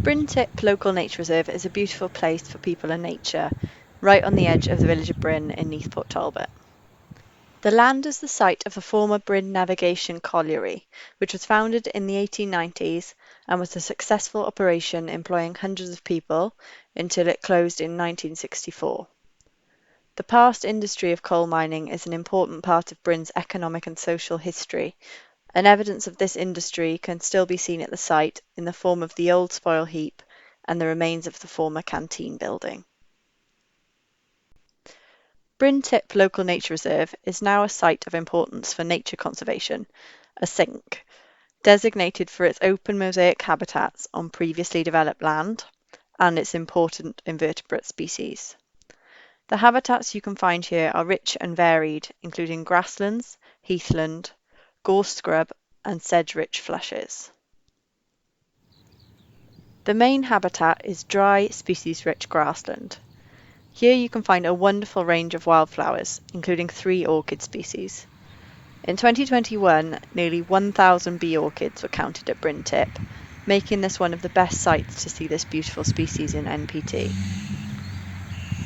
Bryn Tip Local Nature Reserve is a beautiful place for people and nature, right on the edge of the village of Bryn in Neath Port Talbot. The land is the site of the former Bryn Navigation Colliery, which was founded in the 1890s and was a successful operation employing hundreds of people until it closed in 1964. The past industry of coal mining is an important part of Bryn's economic and social history, and evidence of this industry can still be seen at the site in the form of the old spoil heap and the remains of the former canteen building. Bryn Tip Local Nature Reserve is now a site of importance for nature conservation, a SINC, designated for its open mosaic habitats on previously developed land and its important invertebrate species. The habitats you can find here are rich and varied, including grasslands, heathland, gorse scrub and sedge-rich flushes. The main habitat is dry, species-rich grassland. Here you can find a wonderful range of wildflowers, including 3 orchid species. In 2021, nearly 1,000 bee orchids were counted at Bryn Tip, making this one of the best sites to see this beautiful species in NPT.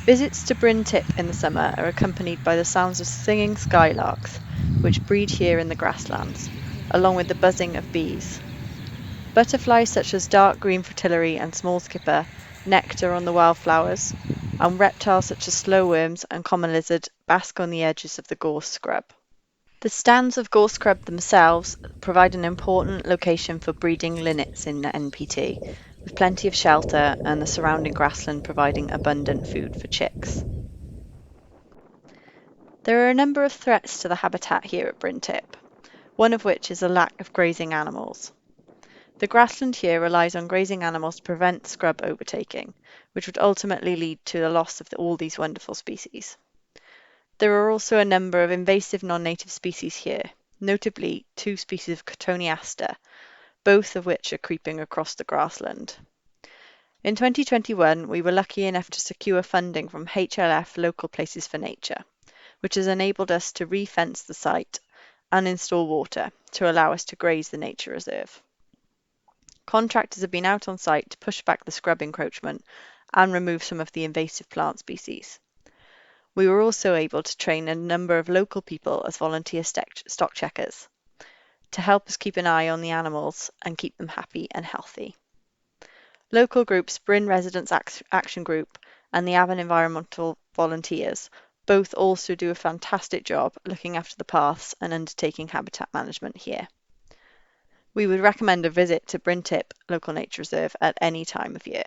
Visits to Bryn Tip in the summer are accompanied by the sounds of singing skylarks, which breed here in the grasslands, along with the buzzing of bees. Butterflies such as dark green fritillary and small skipper nectar on the wildflowers, and reptiles such as slowworms and common lizard bask on the edges of the gorse scrub. The stands of gorse scrub themselves provide an important location for breeding linnets in NPT, with plenty of shelter and the surrounding grassland providing abundant food for chicks. There are a number of threats to the habitat here at Bryn Tip, one of which is a lack of grazing animals. The grassland here relies on grazing animals to prevent scrub overtaking, which would ultimately lead to the loss of all these wonderful species. There are also a number of invasive non-native species here, notably 2 species of Cotoneaster, both of which are creeping across the grassland. In 2021, we were lucky enough to secure funding from HLF Local Places for Nature, which has enabled us to re-fence the site and install water to allow us to graze the nature reserve. Contractors have been out on site to push back the scrub encroachment and remove some of the invasive plant species. We were also able to train a number of local people as volunteer stock checkers to help us keep an eye on the animals and keep them happy and healthy. Local groups Bryn Residents Action Group and the Avon Environmental Volunteers both also do a fantastic job looking after the paths and undertaking habitat management here. We would recommend a visit to Bryn Tip Local Nature Reserve at any time of year.